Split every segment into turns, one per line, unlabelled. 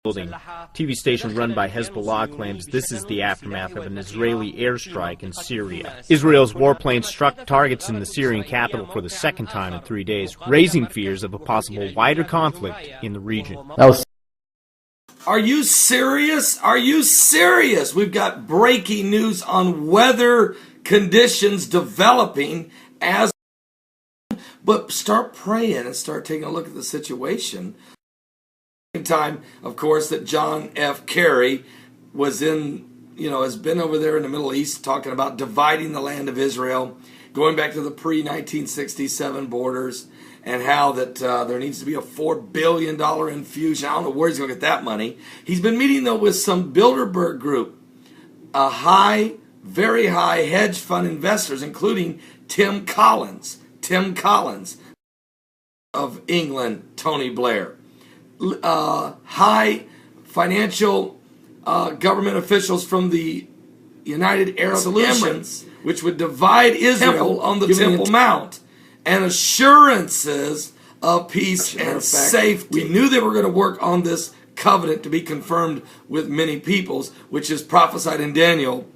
building. TV station run by Hezbollah claims this is the aftermath of an Israeli airstrike in Syria. Israel's warplanes struck targets in the Syrian capital for the second time in 3 days, raising fears of a possible wider conflict in the region.
Are you serious? Are you serious? We've got breaking news on weather conditions developing as... But start praying and start taking a look at the situation. Time, of course, that John F. Kerry was has been over there in the Middle East talking about dividing the land of Israel, going back to the pre-1967 borders, and how that there needs to be a $4 billion infusion. I don't know where he's going to get that money. He's been meeting, though, with some Bilderberg group, very high hedge fund investors, including Tim Collins of England, Tony Blair. High financial government officials from the United Arab Emirates, which would divide Israel on the Temple Mount, and assurances of peace and safety. We knew they were going to work on this covenant to be confirmed with many peoples, which is prophesied in Daniel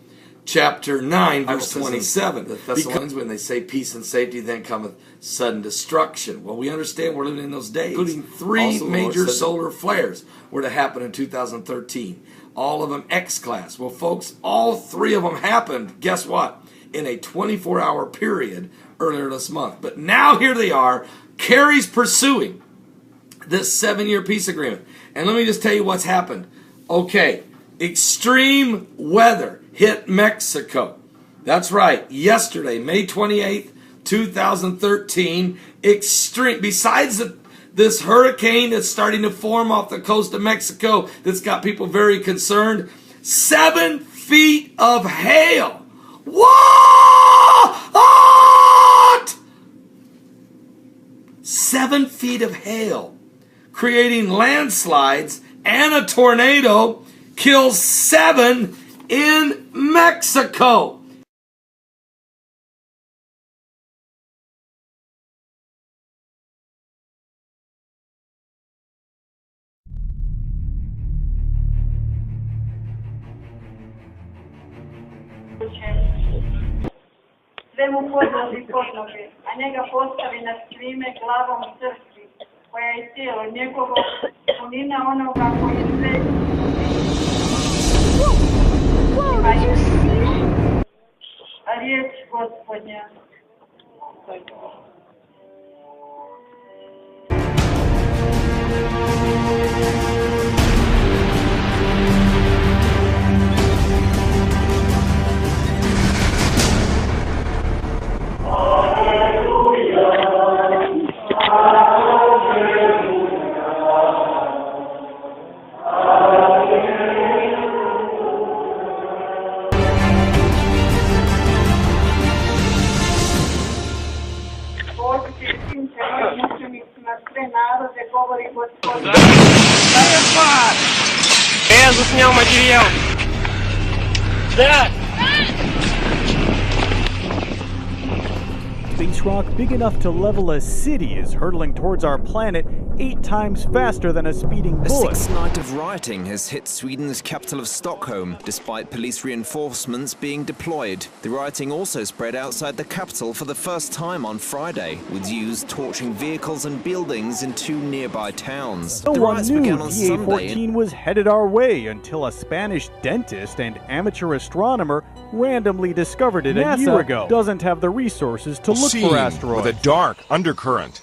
chapter 9, verse 27. The Thessalonians, when they say peace and safety, then cometh sudden destruction. Well, we understand we're living in those days. Including three major solar flares were to happen in 2013. All of them X-class. Well, folks, all three of them happened, guess what? In a 24-hour period earlier this month. But now here they are. Kerry's pursuing this 7-year peace agreement. And let me just tell you what's happened. Okay, extreme weather hit Mexico. That's right. Yesterday, May 28th, 2013, extreme. Besides this hurricane that's starting to form off the coast of Mexico that's got people very concerned, 7 feet of hail. What? 7 feet of hail, creating landslides and a tornado, kills 7 in Mexico.
Sve mu podloži pod noge, a njega postavi na skrime glavom u crkvi, koja je tijelo njegovo, punina onoga koji je sve. A riječ Gospodnja.
Я заснял материал. Да.
Space rock big enough to level a city is hurtling towards our planet 8 times faster than a speeding bullet.
A 6th night of rioting has hit Sweden's capital of Stockholm, despite police reinforcements being deployed. The rioting also spread outside the capital for the first time on Friday, with Jews torching vehicles and buildings in 2 nearby towns.
No
the
one
riots
knew
began on
DA-14 was headed our way until a Spanish dentist and amateur astronomer randomly discovered it a year ago. Doesn't have the resources to look for asteroids.
With a dark undercurrent.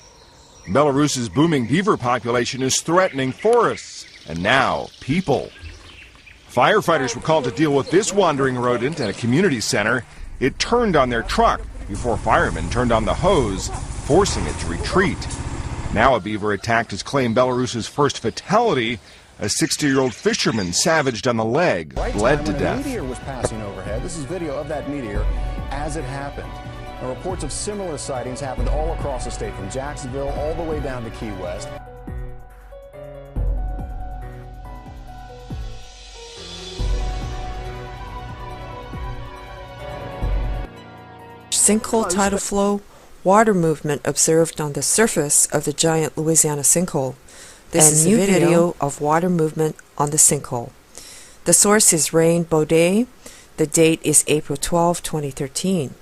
Belarus's booming beaver population is threatening forests, and now people. Firefighters were called to deal with this wandering rodent at a community center. It turned on their truck before firemen turned on the hose, forcing it to retreat. Now a beaver attack has claimed Belarus's first fatality. A 60-year-old fisherman savaged on the leg, bled to death.
A meteor was passing overhead. This is video of that meteor as it happened. Now, reports of similar sightings happened all across the state, from Jacksonville all the way down to Key West.
Sinkhole tidal flow, water movement observed on the surface of the giant Louisiana sinkhole. This is a video of water movement on the sinkhole. The source is Rain Baudet. The date is April 12, 2013.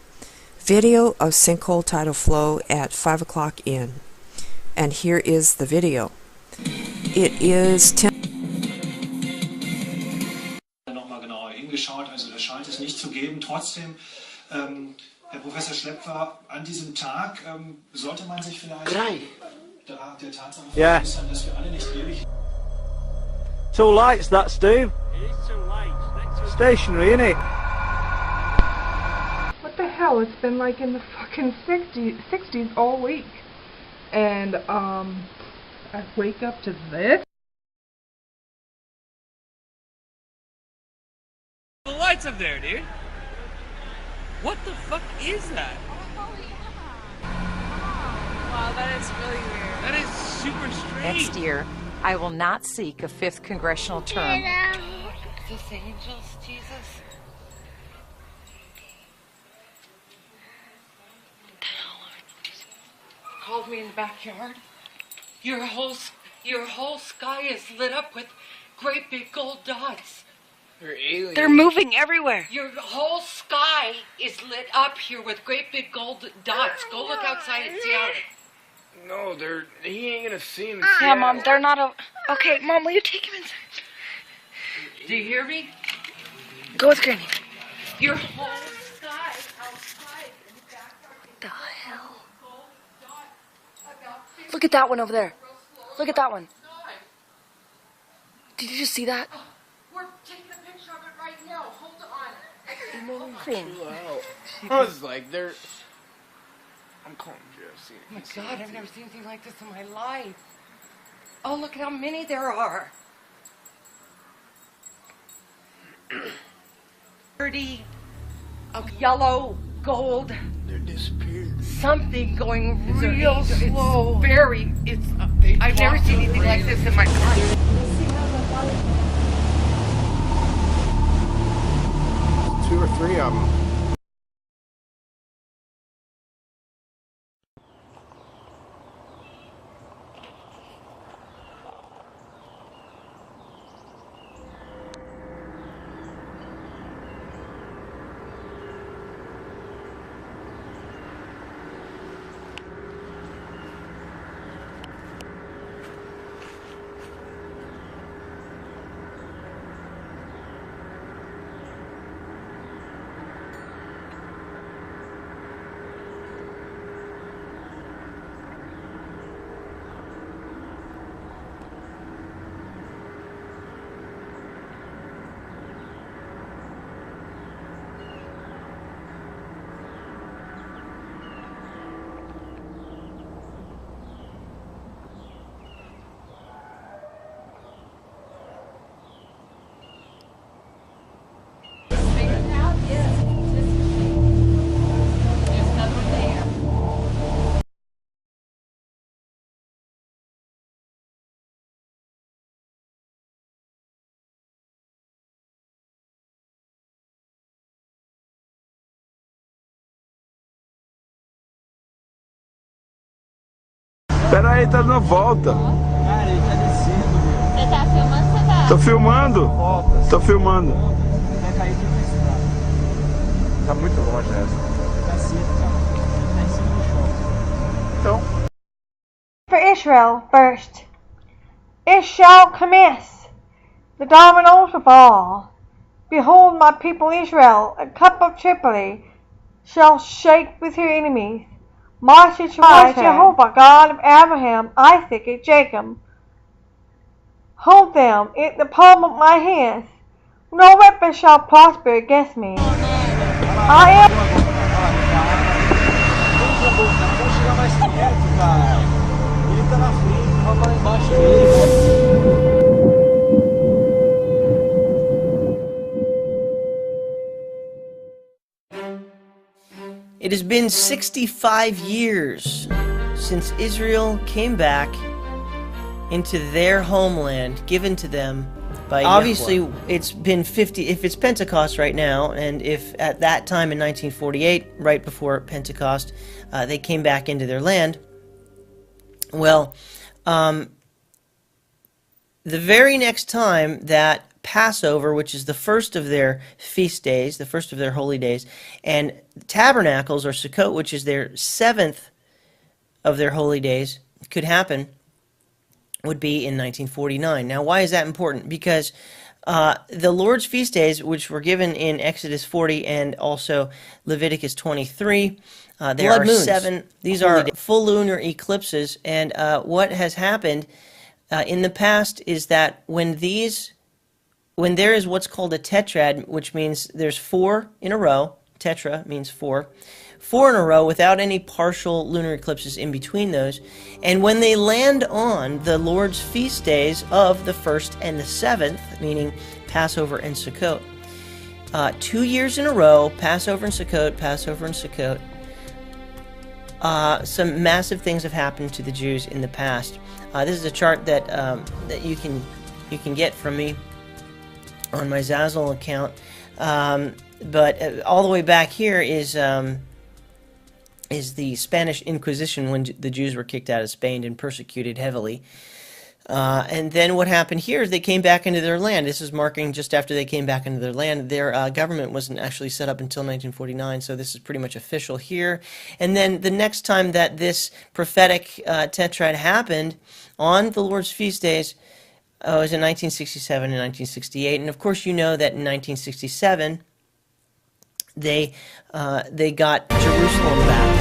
Video of sinkhole tidal flow at 5 o'clock in. And here is the video. It is 10.
Nochmal genauer hingeschaut, also das scheint es nicht zu geben. Trotzdem, Herr Professor Schlepfer, an diesem Tag sollte man sich vielleicht der Tatsache vergewissern, dass wir alle nicht ewig...
Two lights, that, Steve.
It is too late.
Stationary, innit?
What the hell? It's been like in the fucking 60s all week. And, I wake up to this?
The lights up there, dude. What the fuck is that?
Wow, that is really weird.
That is super strange.
Next year, I will not seek a 5th congressional term.
This angels, Jesus. Called me in the backyard. Your whole sky is lit up with great big gold dots.
They're aliens.
They're moving everywhere. Your whole sky is lit up here with great big gold dots. Go look outside and see how.
No, he ain't gonna see him.
Yeah, Mom, they're not. Okay, Mom, will you take him inside? Do you hear me? Go with Granny. Your whole sky outside in the backyard. What the hell? Look at that one over there. Look at that one. Did you just see that? We're taking a picture of it right now. Hold on.
Moving. I was like, I'm calling Jeff.
Oh my God, I've never seen anything like this in my life. Oh, look at how many there are. 30 of yellow, gold.
They're disappearing.
Something going real slow. I've never seen anything like this in my life.
2 or 3 of them. Pera aí, tá dando volta.
Cara, ele tá descendo, meu.
Você tá filmando ou você tá?
Tô filmando. Tô filmando.
Vai cair aqui pra esse lado.
Tá muito longe essa.
Cacete, cara. Tá em cima do chão.
Então.
For Israel first. It shall commence. The dominoes will fall. Behold, my people Israel, a cup of Tripoli, shall shake with your enemies. March it by Jehovah, God of Abraham, Isaac, and Jacob. Hold them in the palm of my hands. No weapon shall prosper against me. I am.
Vamos chegar mais perto, cara. Ele tá na frente, vamos lá embaixo dele.
It has been 65 years since Israel came back into their homeland given to them by Obviously, Yahweh. It's been 50, if it's Pentecost right now, and if at that time in 1948, right before Pentecost, they came back into their land, well, the very next time that Passover, which is the first of their feast days, the first of their holy days, and Tabernacles, or Sukkot, which is their 7th of their holy days, could happen, would be in 1949. Now, why is that important? Because the Lord's feast days, which were given in Exodus 40 and also Leviticus 23, there are 7. These are full lunar eclipses, and what has happened in the past is that when there is what's called a tetrad, which means there's 4 in a row, tetra means 4 in a row without any partial lunar eclipses in between those, and when they land on the Lord's feast days of the 1st and the 7th, meaning Passover and Sukkot, 2 years in a row, Passover and Sukkot, Passover and Sukkot, some massive things have happened to the Jews in the past. This is a chart that that you can get from me on my Zazzle account, but all the way back here is the Spanish Inquisition, when the Jews were kicked out of Spain and persecuted heavily. And then what happened here is they came back into their land. This is marking just after they came back into their land. Their government wasn't actually set up until 1949, so this is pretty much official here. And then the next time that this prophetic tetrad happened on the Lord's feast days was in 1967 and 1968. And of course you know that in 1967 they got Jerusalem back.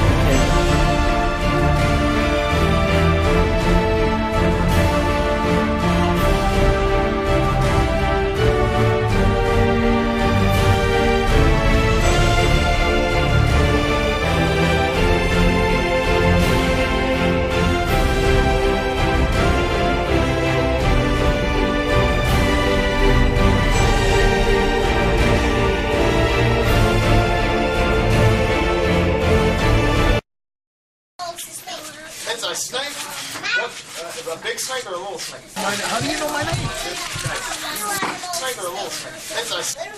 A snake? What? A big snake or a little snake? How do you know my name? Snake or a little snake? It's a snake.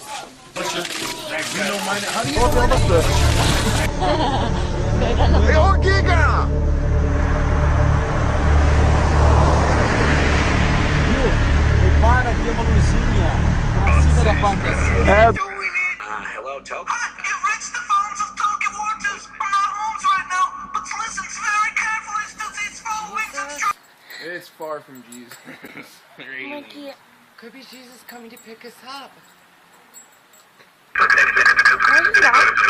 You know my name? How do you know my name? Hey, ô Giga!
Repara aqui uma luzinha pra cima da panca.
Hello, Toke.
It's far from Jesus.
Mikey.
Could be Jesus coming to pick us up.
Are you not?